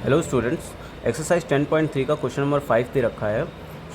Hello students, exercise 10.3 का question number 5 दे रखा है।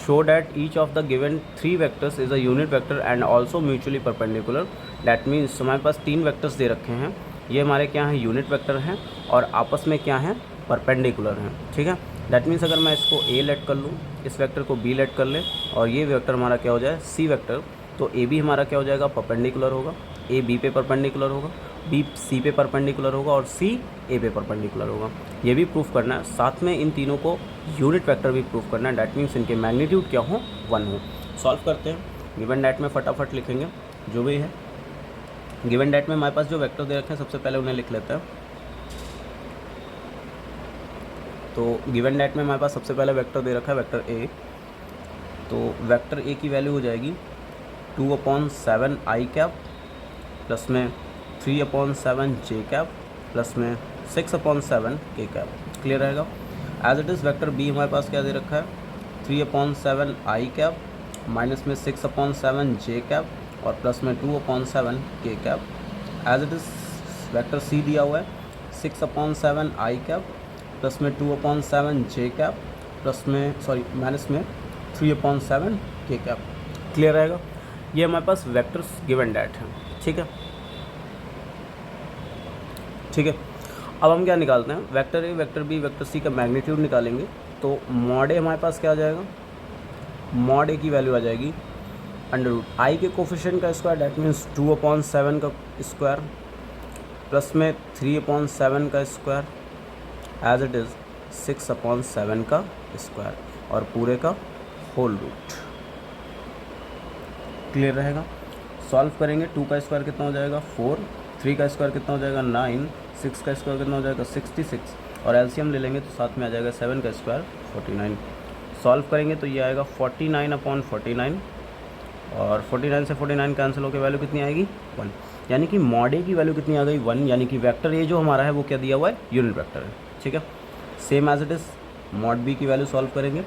Show that each of the given 3 vectors is a unit vector and also mutually perpendicular. That means हमारे पास 3 vectors दे रखे हैं, ये हमारे क्या हैं, यूनिट वेक्टर हैं और आपस में क्या हैं, परपेंडिकुलर हैं। ठीक है, डैट मीन्स अगर मैं इसको ए लेट कर लूँ, इस वेक्टर को बी लेट कर ले और ये वेक्टर हमारा क्या हो जाए, सी वेक्टर, तो ए बी हमारा क्या हो जाएगा, परपेंडिकुलर होगा। ए बी पे परपेंडिकुलर होगा, बी सी पे परपेंडिकुलर होगा और सी ए पे परपेंडिकुलर होगा। ये भी प्रूफ करना है, साथ में इन तीनों को यूनिट वेक्टर भी प्रूफ करना है। डैट मीन्स इनके मैग्नीट्यूड क्या हो, 1 हो। सॉल्व करते हैं। गिवन डैट में फटाफट लिखेंगे जो भी है। गिवन डैट में हमारे पास जो वेक्टर दे रखे हैं सबसे पहले उन्हें लिख लेते हैं। तो गिवन डैट में हमारे पास सबसे पहले वेक्टर दे रखा है वेक्टर ए। तो वेक्टर ए की वैल्यू हो जाएगी 2/7 आई कैप प्लस में 3/7 जे कैप प्लस में 6/7 के कैप। क्लियर रहेगा। As it is vector B हमारे पास क्या दे रखा है, 3/7 आई कैप माइनस में 6/7 जे कैप और प्लस में 2/7 K cap. As it is vector C दिया हुआ है 6/7 आई कैप प्लस में 2/7 जे कैप प्लस में माइनस में 3/7 के कैप। क्लियर रहेगा। ये हमारे पास वेक्टर्स गिवन डैट हैं। ठीक है, ठीक है। अब हम क्या निकालते हैं, vector A, vector B, vector C का मैग्नीट्यूड निकालेंगे। तो मॉड ए हमारे पास क्या आ जाएगा, मॉड ए की वैल्यू आ जाएगी √ आई के कोफिशिएंट का स्क्वायर, डैट मीन्स 2/7 का स्क्वायर प्लस में 3/7 का स्क्वायर एज इट इज़ 6/7 का स्क्वायर और पूरे का होल रूट। क्लियर रहेगा। सॉल्व करेंगे, 2 का स्क्वायर कितना हो जाएगा 4, 3 का स्क्वायर कितना हो जाएगा 9, 6 का स्क्वायर कितना हो जाएगा 66 और एलसीएम ले लेंगे तो साथ में आ जाएगा 7 का स्क्वायर 49। सॉल्व करेंगे तो ये आएगा 49/49 और 49 से 49 कैंसिल होकर वैल्यू कितनी आएगी 1। यानी कि मॉड ए की वैल्यू कितनी आ गई 1, यानी कि वेक्टर ए जो हमारा है वो क्या दिया हुआ है, यूनिट वेक्टर है। ठीक है, same as it is mod B की वैल्यू सॉल्व करेंगे।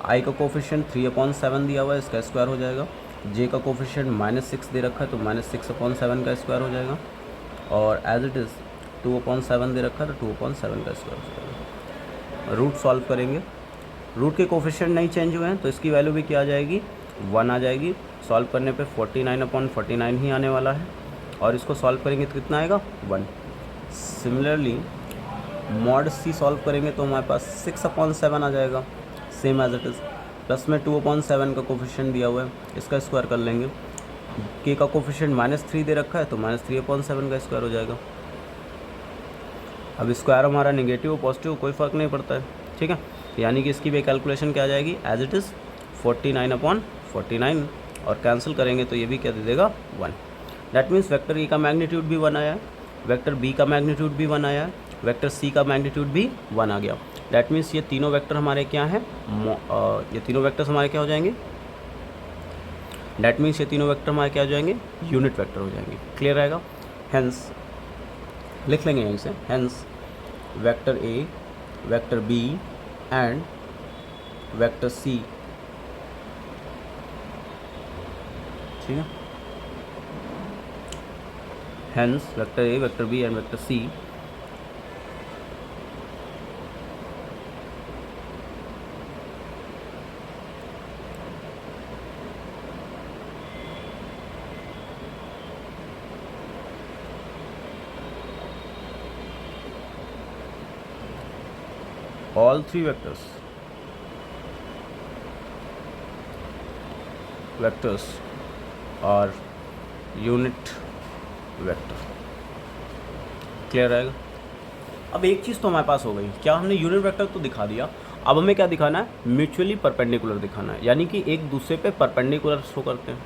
आई का कोफिशिएंट 3/7 दिया हुआ है, इसका स्क्वायर हो जाएगा। जे का कोफिशिएंट -6 दे रखा है तो -6/7 का स्क्वायर हो जाएगा और एज इट इज़ 2/7 दे रखा है तो 2/7 का स्क्वायर हो जाएगा। रूट सॉल्व करेंगे, रूट के कोफिशिएंट नहीं चेंज हुए हैं तो इसकी वैल्यू भी क्या आ जाएगी, 1 आ जाएगी। सॉल्व करने पे 49/49 ही आने वाला है और इसको सॉल्व करेंगे तो कितना आएगा 1। सिमिलरली मॉड सी सॉल्व करेंगे तो हमारे पास 6/7 आ जाएगा, same as it is. Plus में 2/7 का कोफिशिएंट दिया हुआ है, इसका स्क्वायर कर लेंगे। के का कोफिशिएंट -3 दे रखा है तो -3/7 का स्क्वायर हो जाएगा। अब स्क्वायर हमारा नेगेटिव पॉजिटिव कोई फ़र्क नहीं पड़ता है। ठीक है, यानी कि इसकी भी कैलकुलेशन क्या आ जाएगी, एज इट इज़ 49/49 और कैंसिल करेंगे तो ये भी क्या दे देगा 1। दैट मीन्स वेक्टर ए का मैग्नीट्यूड भी 1 आया है, वेक्टर बी का मैग्नीट्यूड भी 1 आया है, वेक्टर सी का मैग्नीट्यूड भी 1 आ गया। दैट मीन्स ये तीनों वेक्टर हमारे क्या हैं, ये तीनों वेक्टर्स हमारे क्या हो जाएंगे, डैट मीन्स ये तीनों वेक्टर हमारे क्या हो जाएंगे, यूनिट वेक्टर हो जाएंगे। क्लियर रहेगा। हेंस लिख लेंगे यहीं से, hence vector A, vector B and vector C. ठीक है, hence vector A, vector B and vector C all 3 vectors are unit vector। Clear रहेगा। अब एक चीज़ तो हमारे पास हो गई, क्या हमने यूनिट वेक्टर तो दिखा दिया, अब हमें क्या दिखाना है, म्यूचुअली परपेंडिकुलर दिखाना है, यानी कि एक दूसरे पे परपेंडिकुलर शो करते हैं।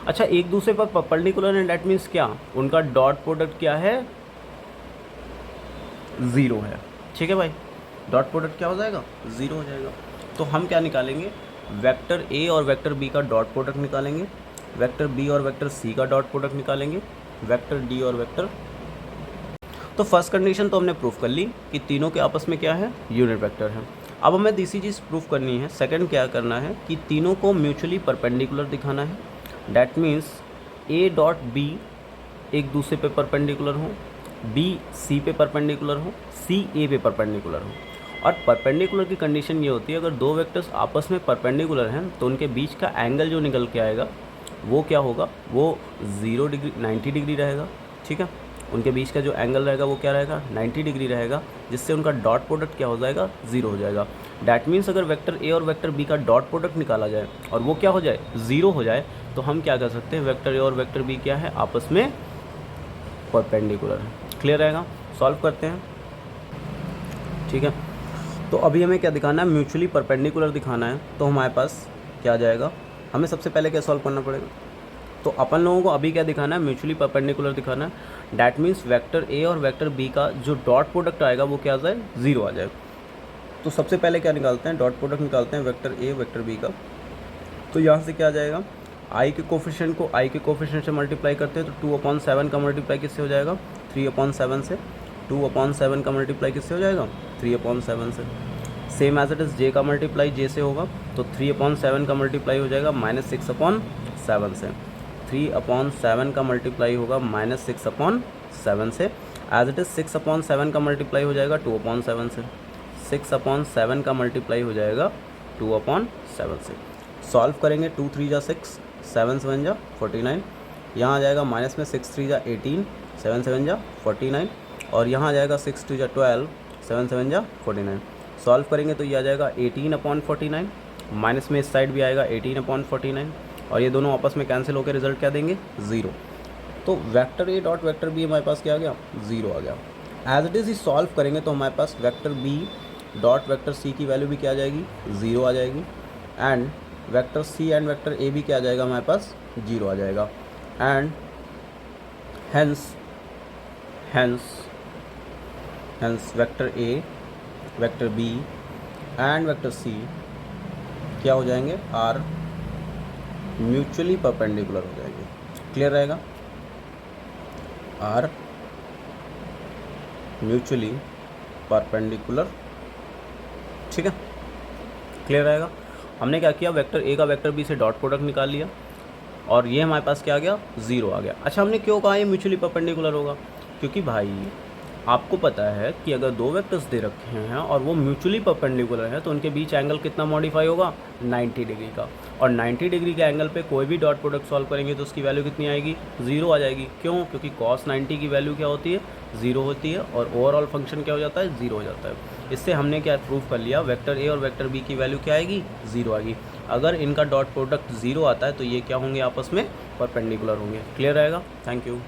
अच्छा, एक दूसरे पर परपेंडिकुलर है, डैट मीन्स क्या, उनका डॉट प्रोडक्ट क्या है, 0 है। ठीक है भाई, डॉट प्रोडक्ट क्या हो जाएगा, 0 हो जाएगा। तो हम क्या निकालेंगे, वेक्टर ए और वेक्टर बी का डॉट प्रोडक्ट निकालेंगे, वेक्टर बी और वेक्टर सी का डॉट प्रोडक्ट निकालेंगे, वेक्टर डी और वेक्टर। तो फर्स्ट कंडीशन तो हमने प्रूफ कर ली कि तीनों के आपस में क्या है, यूनिट वेक्टर है। अब हमें दूसरी चीज़ प्रूफ करनी है, सेकंड क्या करना है कि तीनों को म्यूचुअली परपेंडिकुलर दिखाना है। That means A dot B एक दूसरे पे परपेंडिकुलर हो, बी सी पे परपेंडिकुलर हो, सी ए पे परपेंडिकुलर हो। और परपेंडिकुलर की कंडीशन ये होती है, अगर दो वेक्टर्स आपस में परपेंडिकुलर हैं तो उनके बीच का एंगल जो निकल के आएगा वो क्या होगा, वो 0 डिग्री 90 डिग्री रहेगा। ठीक है, उनके बीच का जो एंगल रहेगा वो क्या रहेगा, 90 डिग्री रहेगा, जिससे उनका डॉट प्रोडक्ट क्या हो जाएगा, 0 हो जाएगा। डैट मीन्स अगर वेक्टर ए और वेक्टर बी का डॉट प्रोडक्ट निकाला जाए और वो क्या हो जाए, 0 हो जाए, तो हम क्या कर सकते हैं, वेक्टर ए और वेक्टर बी क्या है, आपस में परपेंडिकुलर है। क्लियर रहेगा, सॉल्व करते हैं। ठीक है, तो अभी हमें क्या दिखाना है, म्यूचुअली परपेंडिकुलर दिखाना है। तो हमारे पास क्या आ जाएगा, हमें सबसे पहले क्या सॉल्व करना पड़ेगा, तो अपन लोगों को अभी क्या दिखाना है, म्यूचुअली परपेंडिकुलर दिखाना है। डैट मीन्स वेक्टर ए और वेक्टर बी का जो डॉट प्रोडक्ट आएगा वो क्या आ जाए, 0 आ जाए। तो सबसे पहले क्या निकालते हैं, डॉट प्रोडक्ट निकालते हैं वेक्टर ए वेक्टर बी का। तो यहाँ से क्या आ जाएगा, आई के कोफिशिएंट को आई के कोफिशिएंट से मल्टीप्लाई करते हैं तो 2/7 का मल्टीप्लाई किससे हो जाएगा, 3/7 से। 2/7 का मल्टीप्लाई किससे हो जाएगा, 3/7 से। Same as it is J का मल्टीप्लाई जे से होगा, तो 3/7 का मल्टीप्लाई हो जाएगा -6/7 से। 3/7 का मल्टीप्लाई होगा -6/7 से। एज इट इज़ 6/7 का मल्टीप्लाई हो जाएगा 2/7 से। 6/7 का मल्टीप्लाई हो जाएगा 2/7 से। सॉल्व करेंगे, 2 3 जा 6, 7 7 जा 49। यहाँ आ जाएगा माइनस में 6 3 जा 18, 7 7 जा 49, और यहाँ आ जाएगा 6 2 जा 12, 7 7 जा 49। सॉल्व करेंगे तो ये आ जाएगा 18/49, माइनस में इस साइड भी आएगा 18/49, और ये दोनों आपस में कैंसिल होकर रिजल्ट क्या देंगे, 0। तो vector A dot vector B हमारे पास क्या आ गया, 0 आ गया। एज इट इज़ ही सॉल्व करेंगे तो हमारे पास vector B dot vector C की वैल्यू भी क्या आ जाएगी, 0 आ जाएगी। And vector C and vector A भी क्या आ जाएगा हमारे पास, 0 आ जाएगा। And hence vector A vector B and vector C क्या हो जाएंगे, आर म्यूचुअली परपेंडिकुलर हो जाएंगे। क्लियर रहेगा, आर म्यूचुअली परपेंडिकुलर। ठीक है, क्लियर रहेगा। हमने क्या किया, वेक्टर ए का वेक्टर बी से डॉट प्रोडक्ट निकाल लिया, और ये हमारे पास क्या आ गया, 0 आ गया। अच्छा, हमने क्यों कहा ये म्यूचुअली परपेंडिकुलर होगा, क्योंकि भाई आपको पता है कि अगर दो वेक्टर्स दे रखे हैं और वो म्यूचुअली परपेंडिकुलर है तो उनके बीच एंगल कितना मॉडिफाई होगा, 90 डिग्री का। और 90 डिग्री के एंगल पे कोई भी डॉट प्रोडक्ट सॉल्व करेंगे तो उसकी वैल्यू कितनी आएगी, 0 आ जाएगी। क्यों, क्योंकि cos 90 की वैल्यू क्या होती है, 0 होती है, और ओवरऑल फंक्शन क्या हो जाता है, 0 हो जाता है। इससे हमने क्या प्रूव कर लिया, वेक्टर ए और वेक्टर बी की वैल्यू क्या आएगी, 0 आएगी। अगर इनका डॉट प्रोडक्ट 0 आता है तो ये क्या होंगे, आपस में परपेंडिकुलर होंगे। क्लियर रहेगा, थैंक यू।